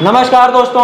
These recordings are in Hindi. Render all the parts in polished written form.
नमस्कार दोस्तों,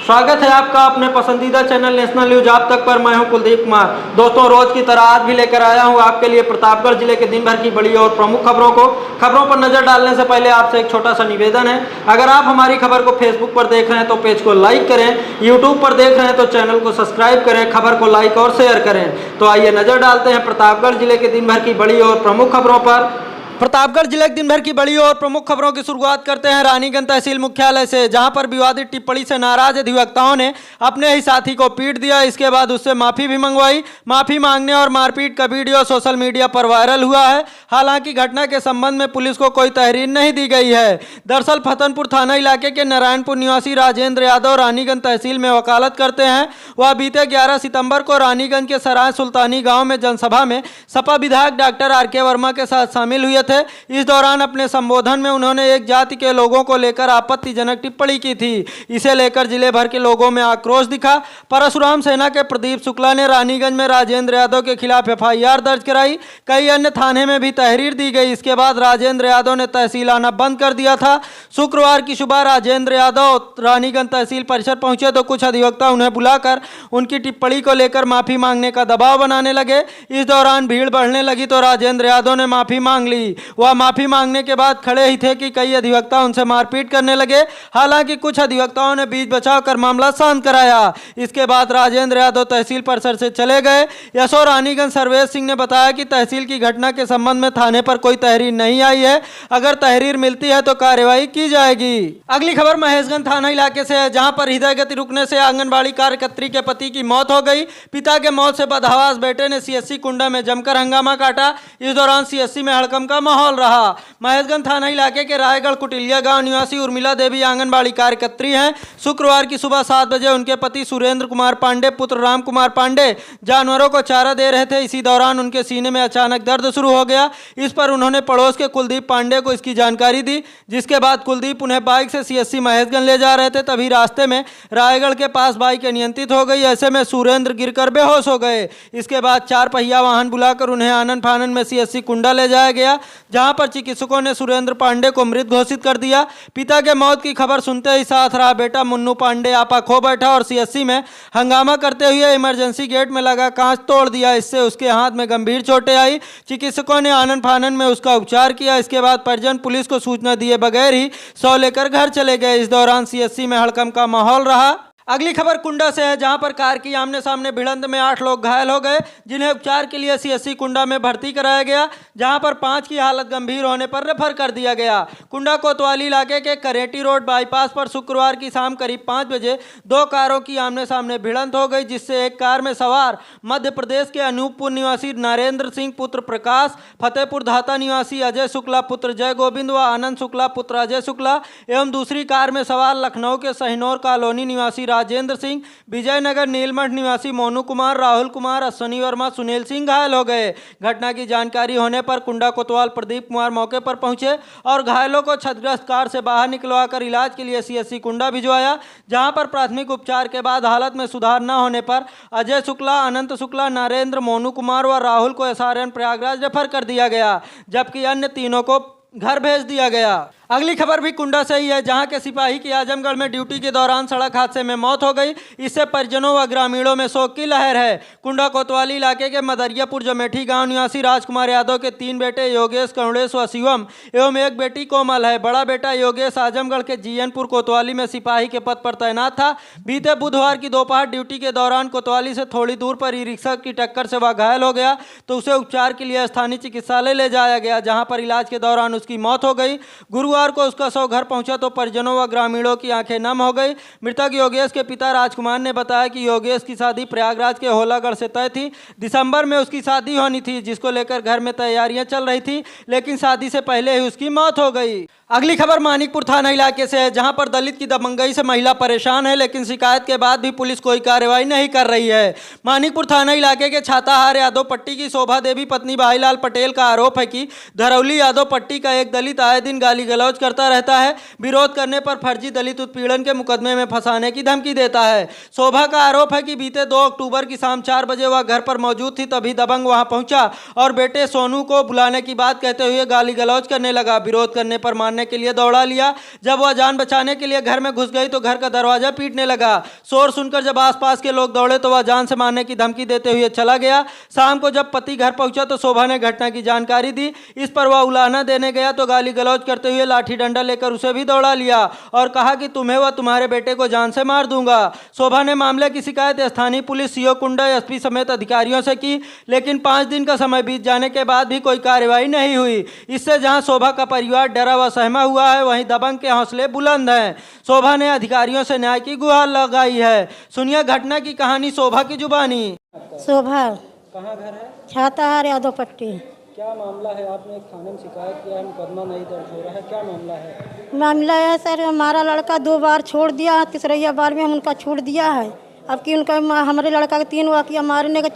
स्वागत है आपका अपने पसंदीदा चैनल नेशनल न्यूज आप तक पर। मैं हूं कुलदीप कुमार। दोस्तों, रोज की तरह आज भी लेकर आया हूं आपके लिए प्रतापगढ़ जिले के दिन भर की बड़ी और प्रमुख खबरों पर नजर डालने से पहले आपसे एक छोटा सा निवेदन है। अगर आप हमारी खबर को फेसबुक पर देख रहे हैं तो पेज को लाइक करें, यूट्यूब पर देख रहे हैं तो चैनल को सब्सक्राइब करें, खबर को लाइक और शेयर करें। तो आइए नजर डालते हैं प्रतापगढ़ जिले के दिन भर की बड़ी और प्रमुख खबरों पर। प्रतापगढ़ जिले के दिन भर की बड़ी और प्रमुख खबरों की शुरुआत करते हैं रानीगंज तहसील मुख्यालय से, जहां पर विवादित टिप्पणी से नाराज अधिवक्ताओं ने अपने ही साथी को पीट दिया। इसके बाद उससे माफी भी मंगवाई। माफी मांगने और मारपीट का वीडियो सोशल मीडिया पर वायरल हुआ है। हालांकि घटना के संबंध में पुलिस को कोई तहरीर नहीं दी गई है। दरअसल फतनपुर थाना इलाके के नारायणपुर निवासी राजेंद्र यादव रानीगंज तहसील में वकालत करते हैं। वह बीते 11 सितंबर को रानीगंज के सराय सुल्तानी गाँव में जनसभा में सपा विधायक डॉक्टर आर के वर्मा के साथ शामिल हुए थे। इस दौरान अपने संबोधन में उन्होंने एक जाति के लोगों को लेकर आपत्तिजनक टिप्पणी की थी। इसे लेकर जिले भर के लोगों में आक्रोश दिखा। परशुराम सेना के प्रदीप शुक्ला ने रानीगंज में राजेंद्र यादव के खिलाफ FIR दर्ज कराई। कई अन्य थाने में भी तहरीर दी गई। इसके बाद राजेंद्र यादव ने तहसील आना बंद कर दिया था। शुक्रवार की सुबह राजेंद्र यादव रानीगंज तहसील परिसर पहुंचे तो कुछ अधिवक्ता उन्हें बुलाकर उनकी टिप्पणी को लेकर माफी मांगने का दबाव बनाने लगे। इस दौरान भीड़ बढ़ने लगी तो राजेंद्र यादव ने माफी मांग ली। वह माफी मांगने के बाद खड़े ही थे कि कई अधिवक्ता उनसे मारपीट करने लगे। हालांकि कुछ अधिवक्ताओं ने बीच बचाव कर मामला शांत कराया। इसके बाद राजेंद्र यादव तहसील परिसर से चले गए। यशोर रानीगंज सर्वेश सिंह ने बताया कि तहसील की घटना के संबंध में थाने पर कोई तहरीर नहीं आई है। अगर तहरीर मिलती है तो कार्यवाही की जाएगी। अगली खबर महेशगंज थाना इलाके से है, जहां पर हृदय गति रुकने से आंगनबाड़ी कार्यकर्त्री के पति की मौत हो गई। पिता के मौत से बदहवास बेटे ने CSC कुंडा में जमकर हंगामा काटा। इस दौरान CSC में हड़कंप का माहौल रहा। महेशगंज थाना इलाके के रायगढ़ कुटिलिया गांव निवासी उर्मिला देवी आंगनबाड़ी कार्यकर्त्री हैं। शुक्रवार की सुबह 7 बजे उनके पति सुरेंद्र कुमार पांडे पुत्र राम कुमार पांडे जानवरों को चारा दे रहे थे। इसी दौरान उनके सीने में अचानक दर्द शुरू हो गया। इस पर उन्होंने पड़ोस के कुलदीप पांडे को इसकी जानकारी दी, जिसके बाद कुलदीप उन्हें बाइक से CSC महेशगंज ले जा रहे थे। तभी रास्ते में रायगढ़ के पास बाइक अनियंत्रित हो गई। ऐसे में सुरेंद्र गिरकर बेहोश हो गए। इसके बाद 4 पहिया वाहन बुलाकर उन्हें आनन फानन में CSC कुंडा ले जाया गया, जहां पर चिकित्सकों ने सुरेंद्र पांडे को मृत घोषित कर दिया। पिता के मौत की खबर सुनते ही साथ रहा बेटा मुन्नू पांडे आपा खो बैठा और CSC में हंगामा करते हुए इमरजेंसी गेट में लगा कांच तोड़ दिया। इससे उसके हाथ में गंभीर चोटें आई। चिकित्सकों ने आनन फानन में उसका उपचार किया। इसके बाद परिजन पुलिस को सूचना दिए बगैर ही शव लेकर घर चले गए। इस दौरान CSC में हड़कंप का माहौल रहा। अगली खबर कुंडा से है, जहां पर कार की आमने सामने भिड़ंत में 8 लोग घायल हो गए, जिन्हें उपचार के लिए CSC कुंडा में भर्ती कराया गया, जहां पर 5 की हालत गंभीर होने पर रेफर कर दिया गया। कुंडा कोतवाली इलाके के करेटी रोड बाईपास पर शुक्रवार की शाम करीब 5 बजे 2 कारों की आमने सामने भिड़ंत हो गई, जिससे एक कार में सवार मध्य प्रदेश के अनूपपुर निवासी नरेंद्र सिंह पुत्र प्रकाश, फतेहपुर धाता निवासी अजय शुक्ला पुत्र जय गोविंद व आनंद शुक्ला पुत्र अजय शुक्ला एवं दूसरी कार में सवार लखनऊ के सहिनौर कॉलोनी निवासी राजेंद्र सिंह, विजयनगर नीलमठ निवासी मोनू कुमार, राहुल कुमार, अश्वनी वर्मा, सुनील सिंह घायल हो गए। घटना की जानकारी होने पर कुंडा कोतवाल प्रदीप कुमार मौके पर पहुंचे और घायलों को क्षतिग्रस्त कार से बाहर निकलवाकर इलाज के लिए CSC कुंडा भिजवाया, जहां पर प्राथमिक उपचार के बाद हालत में सुधार न होने पर अजय शुक्ला, अनंत शुक्ला, नरेंद्र, मोनू कुमार व राहुल को SRN प्रयागराज रेफर कर दिया गया, जबकि अन्य तीनों को घर भेज दिया गया। अगली खबर भी कुंडा से ही है, जहां के सिपाही की आजमगढ़ में ड्यूटी के दौरान सड़क हादसे में मौत हो गई। इससे परिजनों व ग्रामीणों में शोक की लहर है। कुंडा कोतवाली इलाके के मदरियापुर जमेठी गांव निवासी राजकुमार यादव के 3 बेटे योगेश, करुणेश व शिवम एवं एक बेटी कोमल है। बड़ा बेटा योगेश आजमगढ़ के जीएनपुर कोतवाली में सिपाही के पद पर तैनात था। बीते बुधवार की दोपहर ड्यूटी के दौरान कोतवाली से थोड़ी दूर पर ई रिक्शा की टक्कर से वह घायल हो गया, तो उसे उपचार के लिए स्थानीय चिकित्सालय ले जाया गया, जहाँ पर इलाज के दौरान उसकी मौत हो गई। गुरुवार को उसका शव घर पहुंचा तो परिजनों व ग्रामीणों की आंखें नम हो गई। मृतक योगेश के पिता राजकुमार ने बताया कि योगेश की शादी प्रयागराज के होलागढ़ से तय थी। दिसंबर में उसकी शादी होनी थी, जिसको लेकर घर में तैयारियां चल रही थी, लेकिन शादी से पहले ही उसकी मौत हो गई। अगली खबर मानिकपुर थाना इलाके से है, जहां पर दलित की दबंगई से महिला परेशान है, लेकिन शिकायत के बाद भी पुलिस कोई कार्रवाई नहीं कर रही है। मानिकपुर थाना इलाके के छाताहार यादव पट्टी की शोभा देवी पत्नी भाईलाल पटेल का आरोप है कि धरौली यादव पट्टी का एक दलित आए दिन गाली गलौज करता रहता है। विरोध करने पर फर्जी दलित उत्पीड़न के मुकदमे में फंसाने की धमकी देता है। शोभा का आरोप है कि बीते 2 अक्टूबर की शाम 4 बजे वह घर पर मौजूद थी, तभी दबंग वहां पहुंचा और बेटे सोनू को बुलाने की बात कहते हुए गाली गलौज करने लगा। विरोध करने पर मारने के लिए दौड़ा लिया। जब वह जान बचाने के लिए घर में घुस गई तो घर का दरवाजा पीटने लगा। शोर सुनकर जब आसपास के लोग दौड़े तो वह जान से मारने की धमकी देते हुए चला गया। शाम को जब पति घर पहुंचा तो शोभा ने घटना की जानकारी दी। इस पर वह उलाहना देने गया तो गाली गलौज करते हुए लाठी डंडा लेकर उसे भी दौड़ा लिया और कहा कि तुम्हें व तुम्हारे बेटे को जान से मार दूंगा। शोभा ने मामले की शिकायत स्थानीय पुलिस सीओ कुंडा, एसपी समेत अधिकारियों से की, लेकिन 5 दिन का समय बीत जाने के बाद भी कोई कार्रवाई नहीं हुई। इससे जहां शोभा का परिवार डरा व सहमा हुआ है, वहीं दबंग के हौसले बुलंद हैं। शोभा ने अधिकारियों से न्याय की गुहार लगाई है। सुनिए घटना की कहानी शोभा की जुबानी। शोभा कहाँ घर है? छाताहार यादव पट्टी। क्या मामला है? आपने एक थाने में शिकायत किया है, मुकदमा नहीं दर्ज हो रहा है, क्या मामला है? मामला है सर, हमारा लड़का 2 बार छोड़ दिया, तीसरा बार में हम उनका छोड़ दिया है। अब कि उनका हमारे लड़का के 3 वाक़या मारने का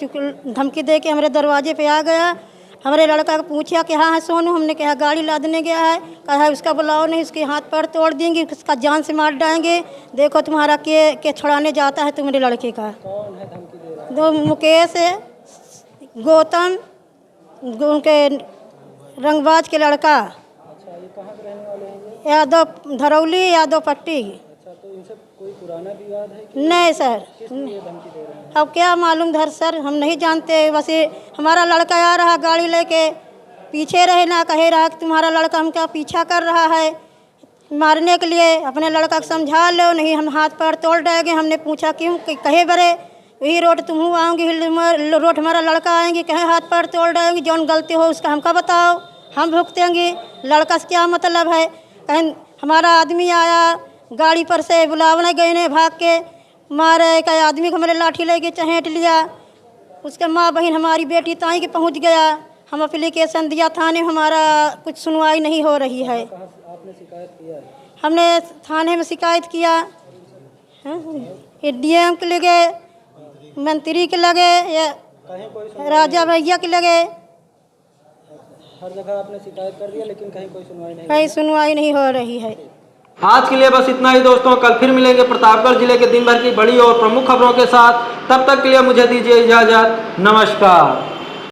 धमकी दे के हमारे दरवाजे पे आ गया। हमारे लड़का को पूछा कि हाँ है सोनू, हमने कहा गाड़ी लादने गया है, कहा है उसका बुलाओ नहीं, उसके हाथ पैर तोड़ देंगे, उसका जान से मार डालेंगे, देखो तुम्हारा के छुड़ाने जाता है तुम्हारे लड़के का। कौन है धमकी दे रहा है? 2 मुकेश है, गौतम, उनके रंगबाज के लड़का। अच्छा, ये कहाँ के रहने वाले हैं? यादव धरौली, यादव पट्टी। अच्छा, तो इनसे कोई पुराना विवाद है कि नहीं सर, किस लिए धमकी दे रहे हैं? अब क्या मालूम धर सर, हम नहीं जानते। बस ये हमारा लड़का आ रहा गाड़ी लेके, पीछे रहे ना कहे रहा कि तुम्हारा लड़का हमका पीछा कर रहा है मारने के लिए। अपने लड़का को समझा लो, नहीं हम हाथ पैर तोड़ डालेंगे। हमने पूछा क्यों, कहे बरे वही रोड तुम आओगे, रोड हमारा लड़का आएंगे, कहे हाथ पैर तोड़ डालेंगे, जौन गलती हो उसका हमका बताओ, हम भुगतेंगे। लड़का से क्या मतलब है? कहीं हमारा आदमी आया गाड़ी पर से बुलावने गए ने, भाग के मारे, कई आदमी को हमारे लाठी लेके चहेट लिया। उसके माँ बहन हमारी बेटी ताई के पहुंच गया। हम एप्लीकेशन दिया थाने, हमारा कुछ सुनवाई नहीं हो रही है। आपने शिकायत किया है? हमने थाने में शिकायत किया, डीएम के लगे, मंत्री के लगे, या कहीं कोई राजा भैया के लगे, हर जगह आपने शिकायत कर दिया लेकिन कहीं कोई सुनवाई नहीं? कहीं सुनवाई नहीं हो रही है। आज के लिए बस इतना ही दोस्तों। कल फिर मिलेंगे प्रतापगढ़ जिले के दिन भर की बड़ी और प्रमुख खबरों के साथ। तब तक के लिए मुझे दीजिए इजाज़त। नमस्कार।